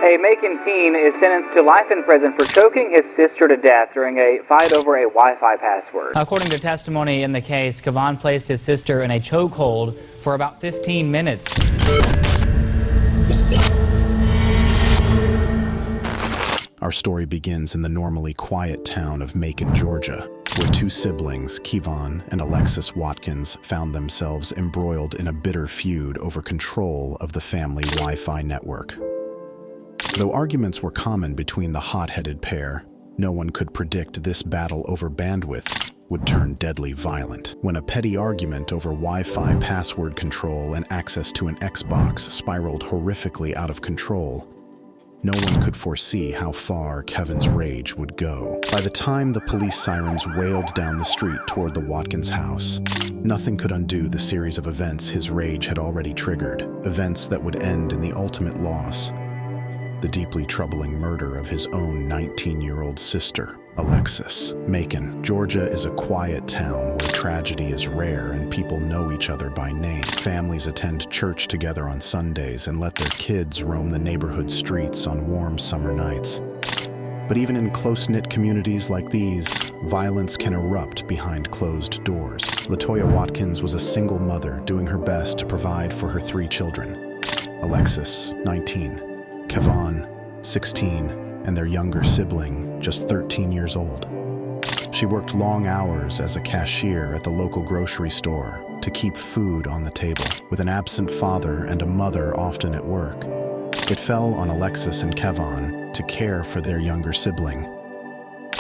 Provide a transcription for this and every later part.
A Macon teen is sentenced to life in prison for choking his sister to death during a fight over a Wi-Fi password. According to testimony in the case, Kevon placed his sister in a chokehold for about 15 minutes. Our story begins in the normally quiet town of Macon, Georgia, where two siblings, Kevon and Alexus Watkins, found themselves embroiled in a bitter feud over control of the family Wi-Fi network. Though arguments were common between the hot-headed pair, no one could predict this battle over bandwidth would turn deadly violent. When a petty argument over Wi-Fi password control and access to an Xbox spiraled horrifically out of control, no one could foresee how far Kevin's rage would go. By the time the police sirens wailed down the street toward the Watkins house, nothing could undo the series of events his rage had already triggered, events that would end in the ultimate loss, the deeply troubling murder of his own 19-year-old sister, Alexus. Macon, Georgia is a quiet town where tragedy is rare and people know each other by name. Families attend church together on Sundays and let their kids roam the neighborhood streets on warm summer nights. But even in close-knit communities like these, violence can erupt behind closed doors. LaToya Watkins was a single mother doing her best to provide for her 3 children. Alexus, 19, Kevon, 16, and their younger sibling, just 13 years old. She worked long hours as a cashier at the local grocery store to keep food on the table. With an absent father and a mother often at work, it fell on Alexus and Kevon to care for their younger sibling.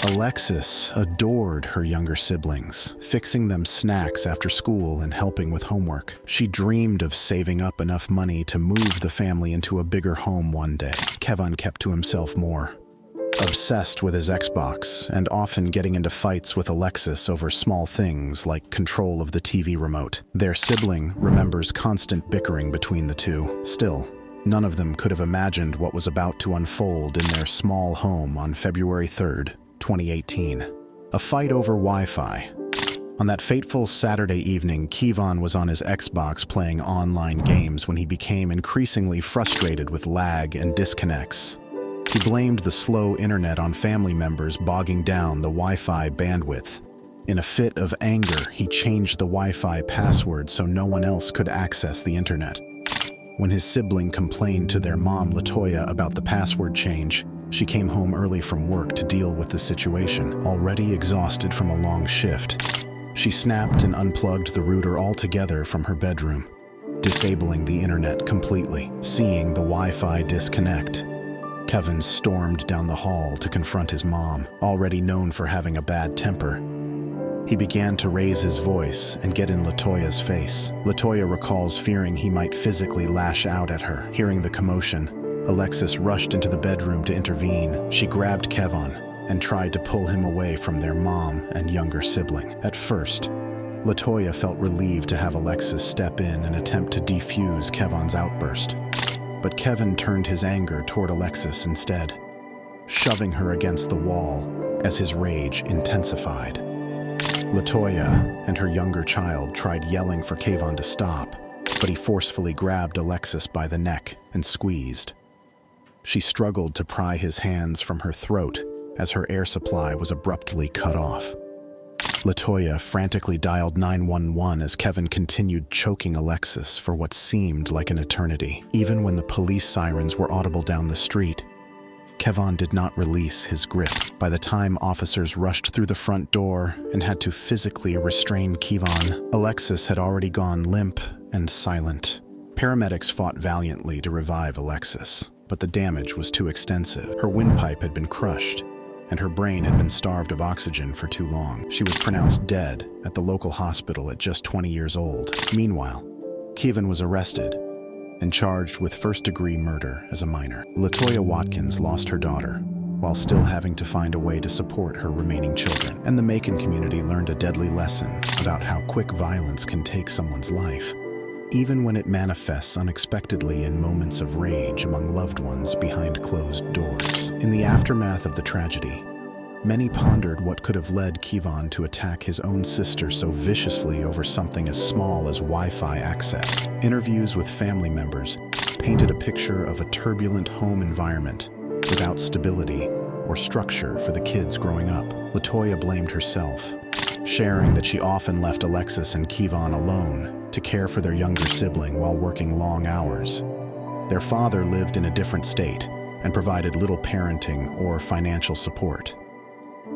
Alexus adored her younger siblings, fixing them snacks after school and helping with homework. She dreamed of saving up enough money to move the family into a bigger home one day. Kevon kept to himself more, obsessed with his Xbox and often getting into fights with Alexus over small things like control of the TV remote. Their sibling remembers constant bickering between the two. Still, none of them could have imagined what was about to unfold in their small home on February 3rd, 2018. A fight over Wi-Fi. On that fateful Saturday evening, Kevon was on his Xbox playing online games when he became increasingly frustrated with lag and disconnects. He blamed the slow internet on family members bogging down the Wi-Fi bandwidth. In a fit of anger, he changed the Wi-Fi password so no one else could access the internet. When his sibling complained to their mom, LaToya, about the password change, she came home early from work to deal with the situation, already exhausted from a long shift. She snapped and unplugged the router altogether from her bedroom, disabling the internet completely. Seeing the Wi-Fi disconnect, Kevin stormed down the hall to confront his mom, already known for having a bad temper. He began to raise his voice and get in LaToya's face. LaToya recalls fearing he might physically lash out at her. Hearing the commotion, Alexus rushed into the bedroom to intervene. She grabbed Kevon and tried to pull him away from their mom and younger sibling. At first, LaToya felt relieved to have Alexus step in and attempt to defuse Kevon's outburst. But Kevin turned his anger toward Alexus instead, shoving her against the wall as his rage intensified. LaToya and her younger child tried yelling for Kevon to stop, but he forcefully grabbed Alexus by the neck and squeezed. She struggled to pry his hands from her throat as her air supply was abruptly cut off. LaToya frantically dialed 911 as Kevin continued choking Alexus for what seemed like an eternity. Even when the police sirens were audible down the street, Kevon did not release his grip. By the time officers rushed through the front door and had to physically restrain Kevon, Alexus had already gone limp and silent. Paramedics fought valiantly to revive Alexus, but the damage was too extensive. Her windpipe had been crushed, and her brain had been starved of oxygen for too long. She was pronounced dead at the local hospital at just 20 years old. Meanwhile, Kevon was arrested and charged with first-degree murder as a minor. LaToya Watkins lost her daughter while still having to find a way to support her remaining children. And the Macon community learned a deadly lesson about how quick violence can take someone's life, even when it manifests unexpectedly in moments of rage among loved ones behind closed doors. In the aftermath of the tragedy, many pondered what could have led Kevon to attack his own sister so viciously over something as small as Wi-Fi access. Interviews with family members painted a picture of a turbulent home environment without stability or structure for the kids growing up. LaToya blamed herself, sharing that she often left Alexus and Kevon alone to care for their younger sibling while working long hours. Their father lived in a different state and provided little parenting or financial support.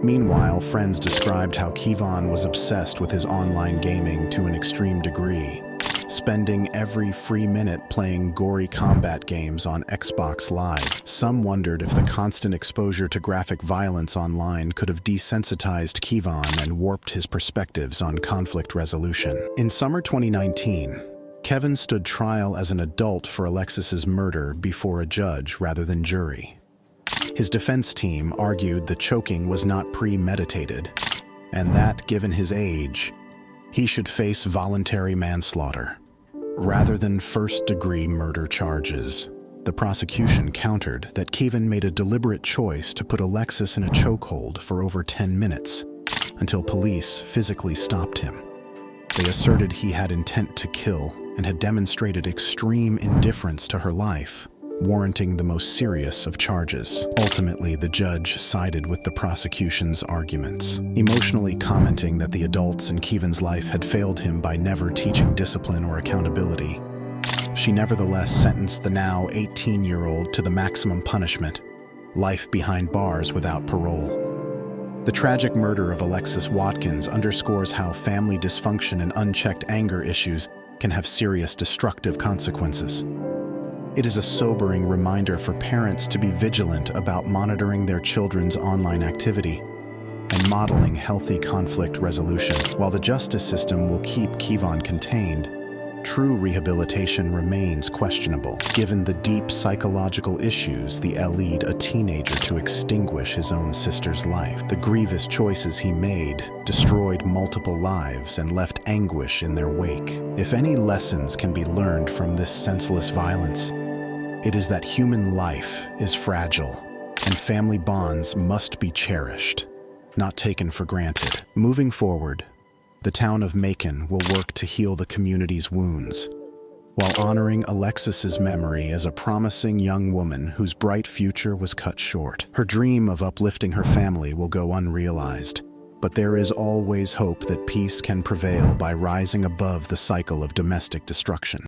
Meanwhile, friends described how Kevon was obsessed with his online gaming to an extreme degree, spending every free minute playing gory combat games on Xbox Live. Some wondered if the constant exposure to graphic violence online could have desensitized Kevon and warped his perspectives on conflict resolution. In summer 2019, Kevin stood trial as an adult for Alexus's murder before a judge rather than jury. His defense team argued the choking was not premeditated, and that, given his age, he should face voluntary manslaughter rather than first-degree murder charges. The prosecution countered that Kevin made a deliberate choice to put Alexus in a chokehold for over 10 minutes until police physically stopped him. They asserted he had intent to kill and had demonstrated extreme indifference to her life, warranting the most serious of charges. Ultimately, the judge sided with the prosecution's arguments, emotionally commenting that the adults in Kevon's life had failed him by never teaching discipline or accountability. She nevertheless sentenced the now 18-year-old to the maximum punishment, life behind bars without parole. The tragic murder of Alexus Watkins underscores how family dysfunction and unchecked anger issues can have serious destructive consequences. It is a sobering reminder for parents to be vigilant about monitoring their children's online activity and modeling healthy conflict resolution. While the justice system will keep Kevon contained, true rehabilitation remains questionable, given the deep psychological issues that lead a teenager to extinguish his own sister's life. The grievous choices he made destroyed multiple lives and left anguish in their wake. If any lessons can be learned from this senseless violence, it is that human life is fragile and family bonds must be cherished, not taken for granted. Moving forward, the town of Macon will work to heal the community's wounds, while honoring Alexus's memory as a promising young woman whose bright future was cut short. Her dream of uplifting her family will go unrealized, but there is always hope that peace can prevail by rising above the cycle of domestic destruction.